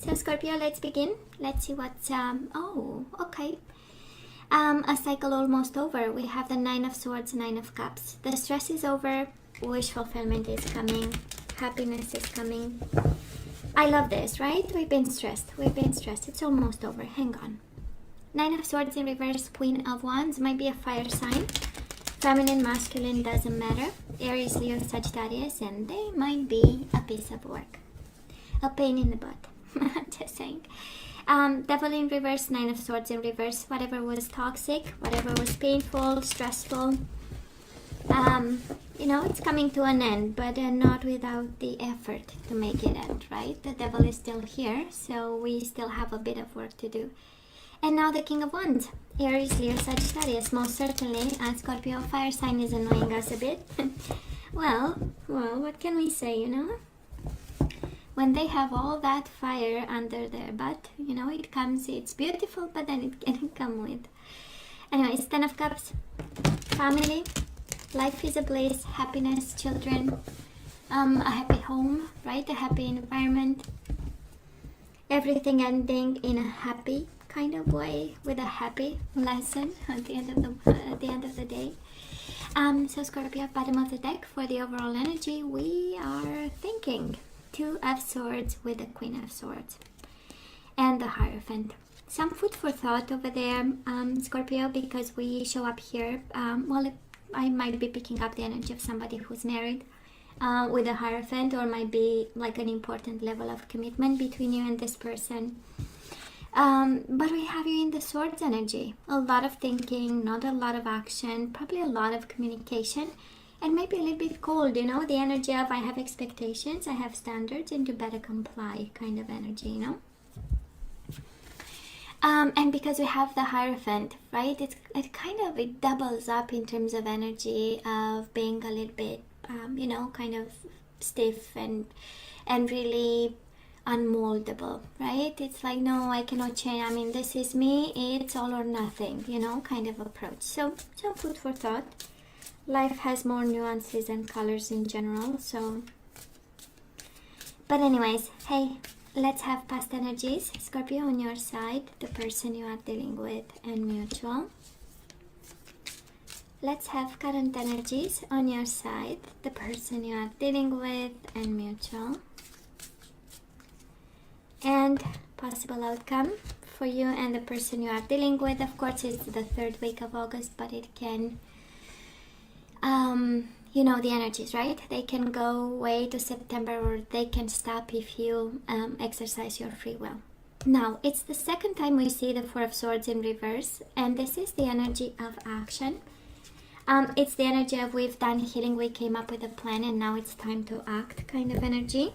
So Scorpio, let's begin. Let's see what's oh, okay. A cycle almost over. We have the Nine of Swords, Nine of Cups. The stress is over. Wish fulfillment is coming. Happiness is coming. I love this, right? We've been stressed. It's almost over. Hang on. Nine of Swords in reverse, Queen of Wands. Might be a fire sign. Feminine, masculine, doesn't matter. Aries, Leo, Sagittarius, and they might be a piece of work. A pain in the butt. Just saying. Devil in reverse, Nine of Swords in reverse. Whatever was toxic, whatever was painful, stressful, you know, it's coming to an end, but not without the effort to make it end, right? The devil is still here, so we still have a bit of work to do. And now the King of Wands, Aries, Leo, Sagittarius. Most certainly, Scorpio fire sign is annoying us a bit. well, what can we say, you know? When they have all that fire under their butt, you know, it comes, it's beautiful, but then it can come with. Anyways, Ten of Cups, family, life is a bliss, happiness, children, a happy home, right? A happy environment, everything ending in a happy kind of way, with a happy lesson at the end of the day. So Scorpio, bottom of the deck for the overall energy, we are thinking Two of Swords with the Queen of Swords and the Hierophant. Some food for thought over there, Scorpio, because we show up here. I might be picking up the energy of somebody who's married with the Hierophant, or might be like an important level of commitment between you and this person. But we have you in the Swords energy. A lot of thinking, not a lot of action, probably a lot of communication. And maybe a little bit cold, you know, the energy of I have expectations, I have standards, and you better comply kind of energy, you know. And because we have the Hierophant, right, it doubles up in terms of energy of being a little bit, you know, kind of stiff and really unmoldable, right? It's like, no, I cannot change. I mean, this is me, it's all or nothing, you know, kind of approach. So some food for thought. Life has more nuances and colors in general, so. But anyways, hey, let's have past energies. Scorpio, on your side, the person you are dealing with, and mutual. Let's have current energies on your side, the person you are dealing with, and mutual. And possible outcome for you and the person you are dealing with. Of course, it's the 3rd week of August, but it can... you know the energies, right? They can go away to September, or they can stop if you exercise your free will. Now, it's the 2nd time we see the Four of Swords in reverse, and this is the energy of action. It's the energy of we've done healing, we came up with a plan, and now it's time to act kind of energy.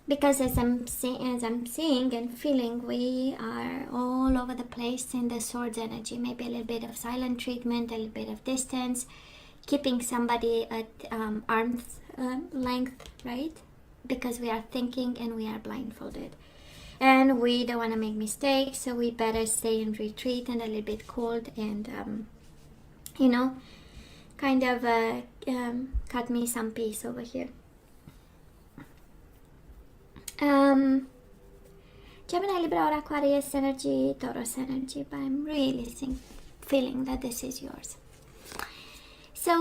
Because as I'm seeing and feeling, we are all over the place in the Swords energy. Maybe a little bit of silent treatment, a little bit of distance, keeping somebody at arm's length, right? Because we are thinking and we are blindfolded. And we don't want to make mistakes, so we better stay in retreat and a little bit cold and, you know, kind of cut me some peace over here. Gemini, Libra, or Aquarius energy, Taurus energy, but I'm really feeling that this is yours. So,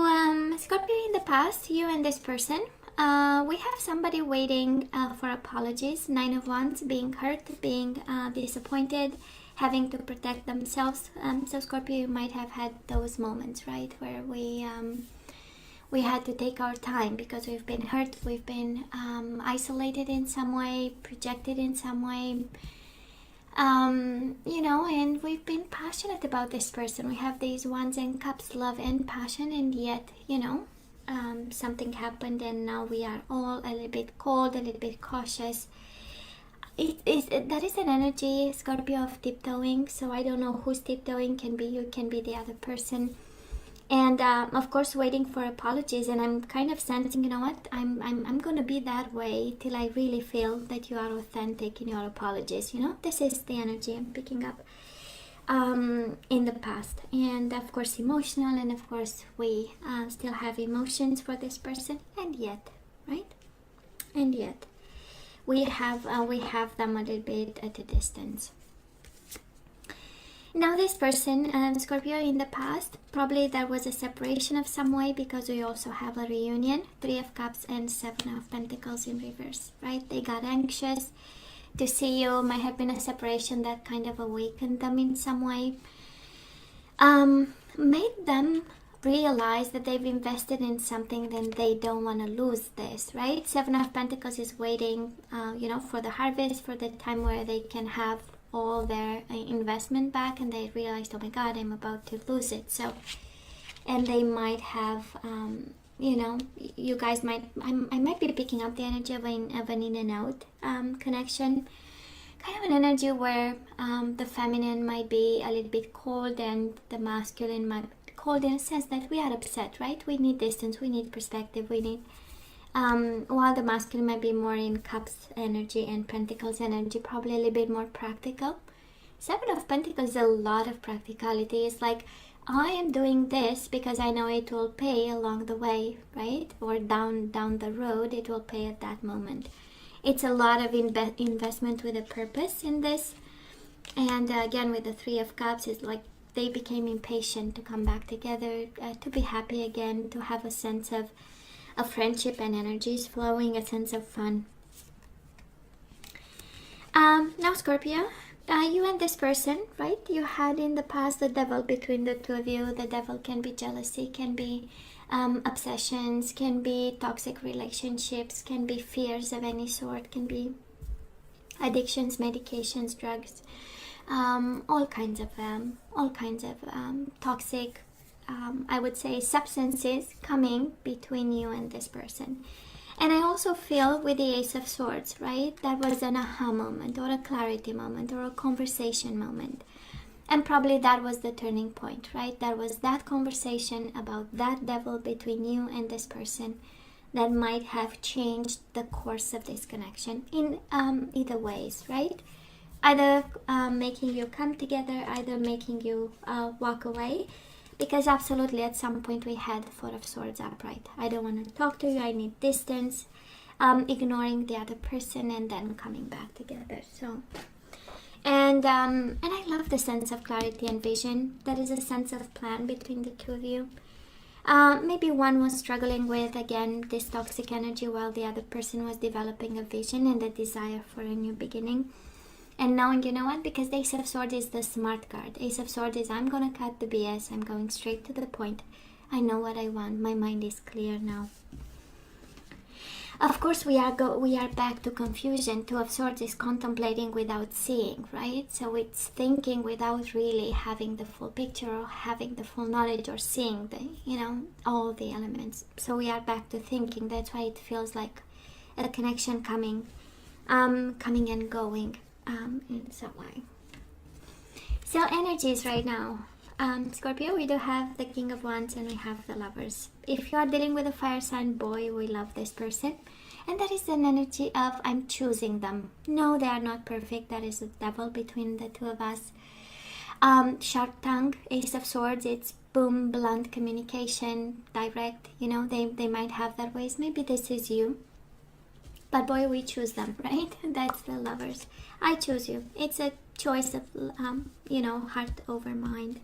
Scorpio, in the past, you and this person, we have somebody waiting for apologies. Nine of Wands, being hurt, being disappointed, having to protect themselves. So, Scorpio, you might have had those moments, right, where we had to take our time because we've been hurt, we've been isolated in some way, projected in some way. You know, and we've been passionate about this person. We have these Wands and Cups, love and passion, and yet, you know, something happened and now we are all a little bit cold, a little bit cautious. That is an energy, Scorpio, of tiptoeing. So I don't know who's tiptoeing. Can be you, can be the other person. And of course, waiting for apologies. And I'm kind of sensing, you know what, I'm going to be that way till I really feel that you are authentic in your apologies. You know, this is the energy I'm picking up in the past. And of course, emotional. And of course, we still have emotions for this person. And yet, right? And yet, we have them a little bit at a distance. Now this person, Scorpio, in the past, probably there was a separation of some way, because we also have a reunion, 3 of Cups and 7 of Pentacles in reverse, right? They got anxious to see you. Might have been a separation that kind of awakened them in some way, made them realize that they've invested in something, then they don't want to lose this, right? 7 of Pentacles is waiting, for the harvest, for the time where they can have all their investment back, and they realized, oh my god, I'm about to lose it. So, and they might have you guys might, I might be picking up the energy of an in and out connection, kind of an energy where the feminine might be a little bit cold and the masculine might be cold, in a sense that we are upset, right? We need distance, we need perspective, we need while the masculine might be more in Cups energy and Pentacles energy, probably a little bit more practical. 7 of Pentacles is a lot of practicality. It's like, I am doing this because I know it will pay along the way, right? Or down the road, it will pay at that moment. It's a lot of investment with a purpose in this. And again, with the 3 of Cups, it's like they became impatient to come back together, to be happy again, to have a sense of a friendship and energies flowing, a sense of fun. Now Scorpio, you and this person, right? You had in the past the devil between the two of you. The devil can be jealousy, can be obsessions, can be toxic relationships, can be fears of any sort, can be addictions, medications, drugs, all kinds of toxic, I would say, substances coming between you and this person. And I also feel with the Ace of Swords, right? That was an aha moment, or a clarity moment, or a conversation moment. And probably that was the turning point, right? There was that conversation about that devil between you and this person that might have changed the course of this connection in either ways, right? Either making you come together, either making you walk away. Because absolutely at some point we had the 4 of Swords upright. I don't want to talk to you, I need distance, ignoring the other person and then coming back together. So, and I love the sense of clarity and vision. There is a sense of plan between the two of you. Maybe one was struggling with, again, this toxic energy, while the other person was developing a vision and a desire for a new beginning. And knowing, you know what, because the Ace of Swords is the smart card. Ace of Swords is, I'm going to cut the BS. I'm going straight to the point. I know what I want. My mind is clear now. Of course, we are back to confusion. 2 of Swords is contemplating without seeing, right? So it's thinking without really having the full picture, or having the full knowledge, or seeing all the elements. So we are back to thinking. That's why it feels like a connection coming and going. In some way. So energies right now, Scorpio, we do have the King of Wands and we have the Lovers. If you are dealing with a fire sign, boy, we love this person. And that is an energy of, I'm choosing them. No, they are not perfect. That is the devil between the two of us. Sharp tongue, Ace of Swords, it's boom, blunt communication, direct. They might have their ways. Maybe this is you. But boy, we choose them, right? That's the Lovers. I choose you. It's a choice of, heart over mind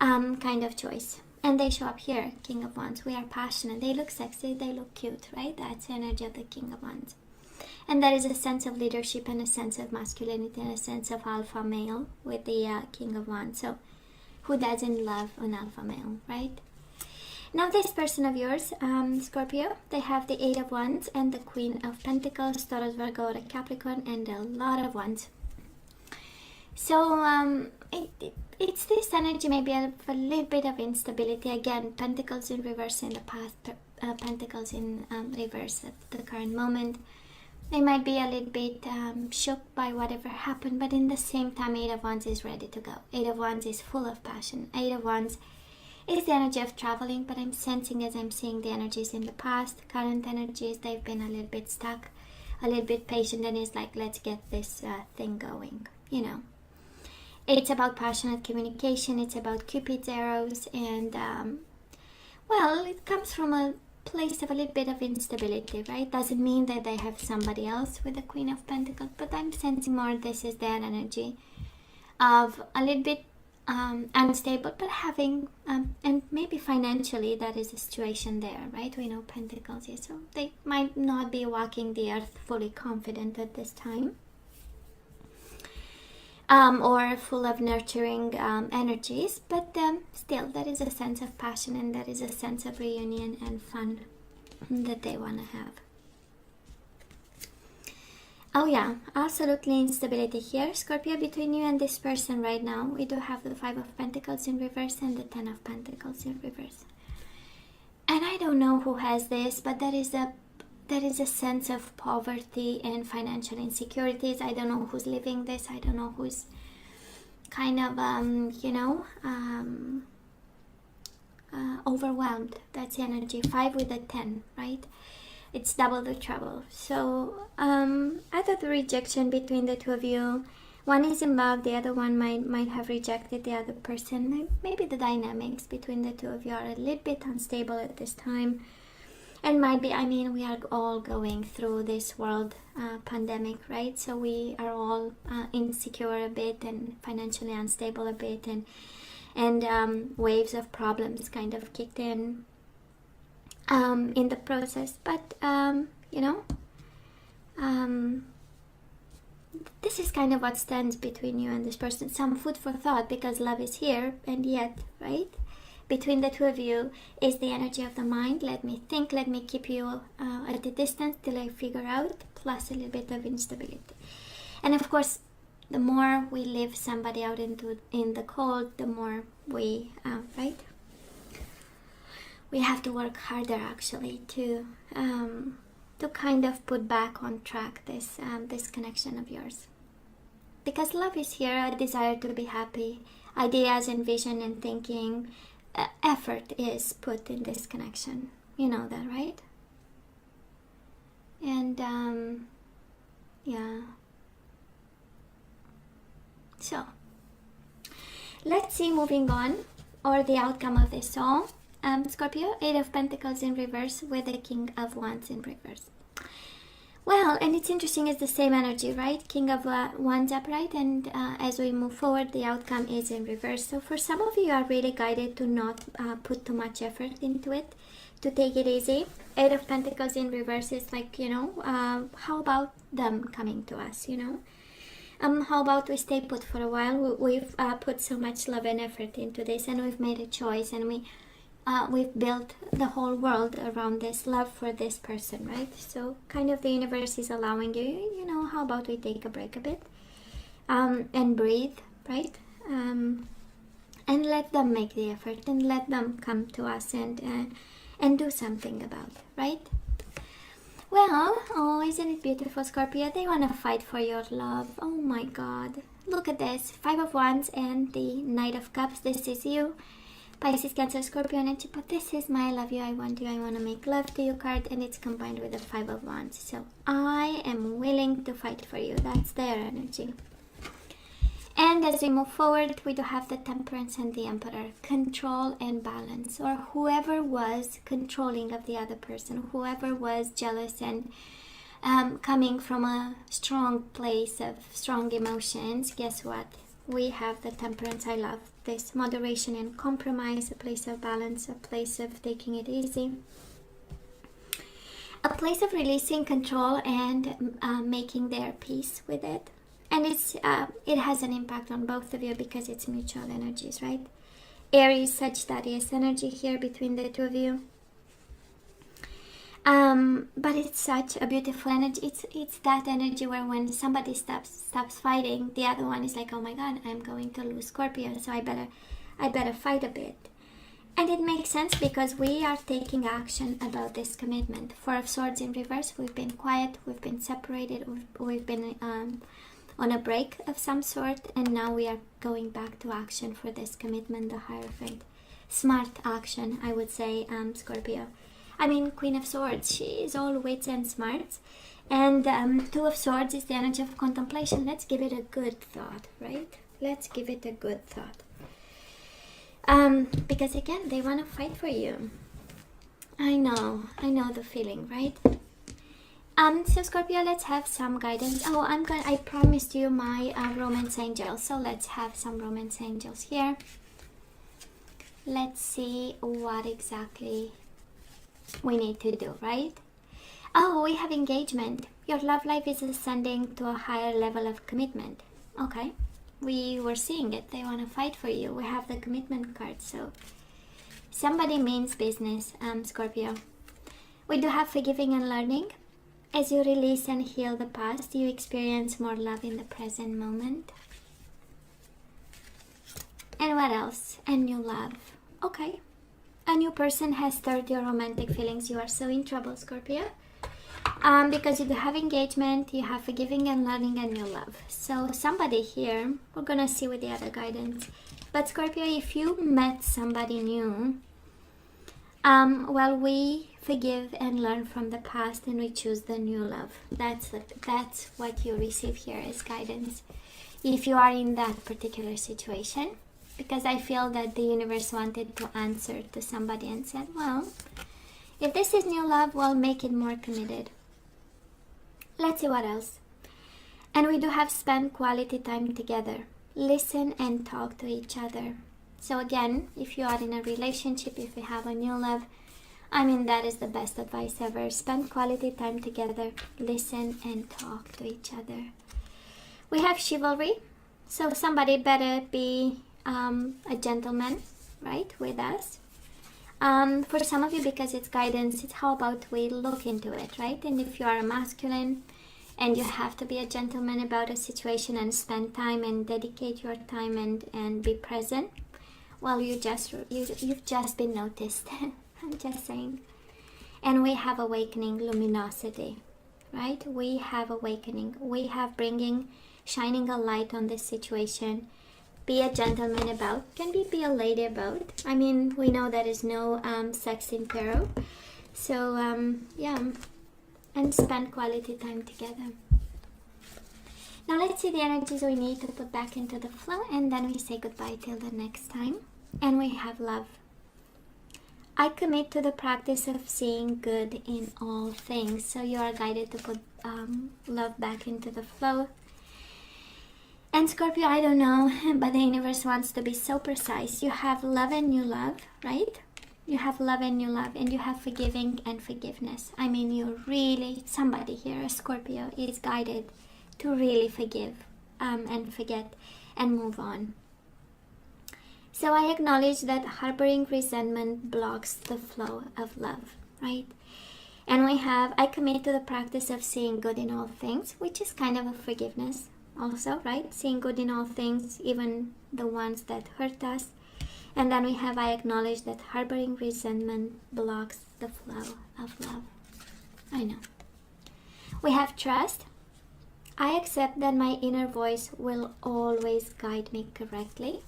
kind of choice. And they show up here, King of Wands. We are passionate. They look sexy. They look cute, right? That's the energy of the King of Wands. And there is a sense of leadership and a sense of masculinity and a sense of alpha male with the King of Wands. So who doesn't love an alpha male, right? Now this person of yours, Scorpio, they have the 8 of Wands and the Queen of Pentacles, Taurus, Virgo, or Capricorn, and a lot of Wands. So it's this energy, maybe a little bit of instability. Again, Pentacles in reverse in the past, Pentacles in reverse at the current moment. They might be a little bit shook by whatever happened, but in the same time, 8 of Wands is ready to go. 8 of Wands is full of passion. 8 of Wands is the energy of traveling, but I'm sensing, as I'm seeing the energies in the past, current energies, they've been a little bit stuck, a little bit patient, and it's like, let's get this thing going, It's about passionate communication, it's about Cupid's arrows, and, it comes from a place of a little bit of instability, right? Doesn't mean that they have somebody else with the Queen of Pentacles, but I'm sensing more this is their energy of a little bit unstable, but having and maybe financially that is a situation there, right? We know Pentacles here, so they might not be walking the earth fully confident at this time, or full of nurturing energies, but still there is a sense of passion and there is a sense of reunion and fun that they want to have. Oh yeah, absolutely instability here, Scorpio, between you and this person right now. We do have the 5 of Pentacles in reverse and the 10 of Pentacles in reverse. And I don't know who has this, but there is a sense of poverty and financial insecurities. I don't know who's living this. I don't know who's kind of, overwhelmed. That's the energy. 5 with a 10, right? It's double the trouble. So either the rejection between the two of you, one is in love, the other one might have rejected the other person. Maybe the dynamics between the two of you are a little bit unstable at this time, and might be, I mean, we are all going through this world pandemic, right? So we are all insecure a bit and financially unstable a bit, and waves of problems kind of kicked in the process, but this is kind of what stands between you and this person. Some food for thought, because love is here, and yet, right, between the two of you is the energy of the mind. Let me think, let me keep you at a distance till I figure out, plus a little bit of instability. And of course, the more we leave somebody out in the cold, the more we right, we have to work harder actually to kind of put back on track this connection of yours, because love is here, a desire to be happy, ideas and vision and thinking, effort is put in this connection. You know that, right? And yeah, so let's see, moving on, or the outcome of this all. Scorpio, 8 of Pentacles in reverse with the King of Wands in reverse. Well, and it's interesting, it's the same energy, right? King of Wands upright, and as we move forward, the outcome is in reverse. So for some of you are really guided to not put too much effort into it, to take it easy. 8 of Pentacles in reverse is like, how about them coming to us, how about we stay put for a while? We've put so much love and effort into this, and we've made a choice, and we've built the whole world around this love for this person, right? So kind of the universe is allowing you, how about we take a break a bit, and breathe, right? And let them make the effort, and let them come to us and do something about it, right? Well, oh, isn't it beautiful, Scorpio? They want to fight for your love. Oh my God. Look at this. 5 of Wands and the Knight of Cups. This is you. Pisces, Cancer, Scorpio, energy, but this is my love you, I want you, I want to make love to you card, and it's combined with the 5 of Wands. So I am willing to fight for you. That's their energy. And as we move forward, we do have the Temperance and the Emperor. Control and balance, or whoever was controlling of the other person, whoever was jealous and coming from a strong place of strong emotions, guess what? We have the Temperance. I love this. Moderation and compromise, a place of balance, a place of taking it easy, a place of releasing control and making their peace with it. And it has an impact on both of you because it's mutual energies, right? Aries, Sagittarius energy here between the two of you. But it's such a beautiful energy. It's that energy where when somebody stops fighting, the other one is like, oh my God, I'm going to lose Scorpio, so I better fight a bit. And it makes sense because we are taking action about this commitment. 4 of Swords in reverse. We've been quiet, we've been separated, we've been on a break of some sort, and now we are going back to action for this commitment, the Hierophant. Smart action, I would say, Scorpio. I mean, Queen of Swords, she is all wits and smarts. And 2 of Swords is the energy of contemplation. Let's give it a good thought, right? Let's give it a good thought. Because again, they want to fight for you. I know the feeling, right? So Scorpio, let's have some guidance. Oh, I promised you my romance angels, so let's have some romance angels here. Let's see what exactly we need to do, right? Oh, we have engagement. Your love life is ascending to a higher level of commitment. Okay, we were seeing it. They want to fight for you. We have the commitment card, so somebody means business, Scorpio. We do have forgiving and learning. As you release and heal the past, you experience more love in the present moment. And what else? A new love. Okay. A new person has stirred your romantic feelings. You are so in trouble, Scorpio. Because you do have engagement, you have forgiving and learning, and new love. So somebody here, we're going to see with the other guidance. But Scorpio, if you met somebody new, well, we forgive and learn from the past and we choose the new love. That's what you receive here as guidance. If you are in that particular situation, because I feel that the universe wanted to answer to somebody and said, well, if this is new love, well, make it more committed. Let's see what else. And we do have spend quality time together. Listen and talk to each other. So again, if you are in a relationship, if you have a new love, I mean, that is the best advice ever. Spend quality time together. Listen and talk to each other. We have chivalry. So somebody better be a gentleman, right, with us. For some of you, because it's guidance, it's how about we look into it, right? And if you are a masculine and you have to be a gentleman about a situation and spend time and dedicate your time and be present, well, you've just been noticed. I'm just saying. And we have awakening luminosity, right? We have awakening. We have shining a light on this situation. Be a gentleman about. Can be a lady about. I mean, we know there is no sex in tarot. So, yeah. And spend quality time together. Now let's see the energies we need to put back into the flow. And then we say goodbye till the next time. And we have love. I commit to the practice of seeing good in all things. So you are guided to put love back into the flow. And Scorpio, I don't know, but the universe wants to be so precise. You have love and new love, right? You have love and new love, and you have forgiving and forgiveness. I mean, you really, somebody here, a Scorpio, is guided to really forgive and forget and move on. So I acknowledge that harboring resentment blocks the flow of love, right? And we have, I commit to the practice of seeing good in all things, which is kind of a forgiveness also, right? Seeing good in all things, even the ones that hurt us. And then we have, I acknowledge that harboring resentment blocks the flow of love. I know. We have trust. I accept that my inner voice will always guide me correctly.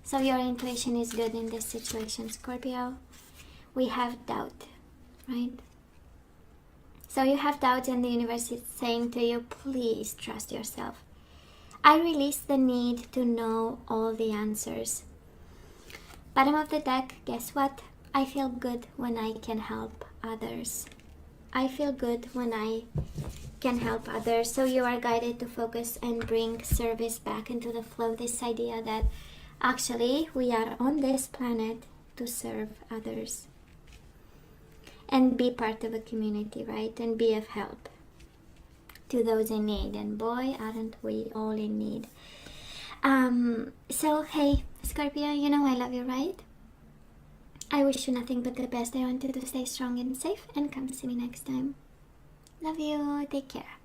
So your intuition is good in this situation, Scorpio. We have doubt, right? So you have doubt and the universe is saying to you, please trust yourself. I release the need to know all the answers. Bottom of the deck, guess what? I feel good when I can help others. I feel good when I can help others. So you are guided to focus and bring service back into the flow. This idea that actually we are on this planet to serve others. And be part of a community, right? And be of help to those in need. And boy, aren't we all in need. So, hey, Scorpio, you know I love you, right? I wish you nothing but the best. I want you to stay strong and safe. And come see me next time. Love you. Take care.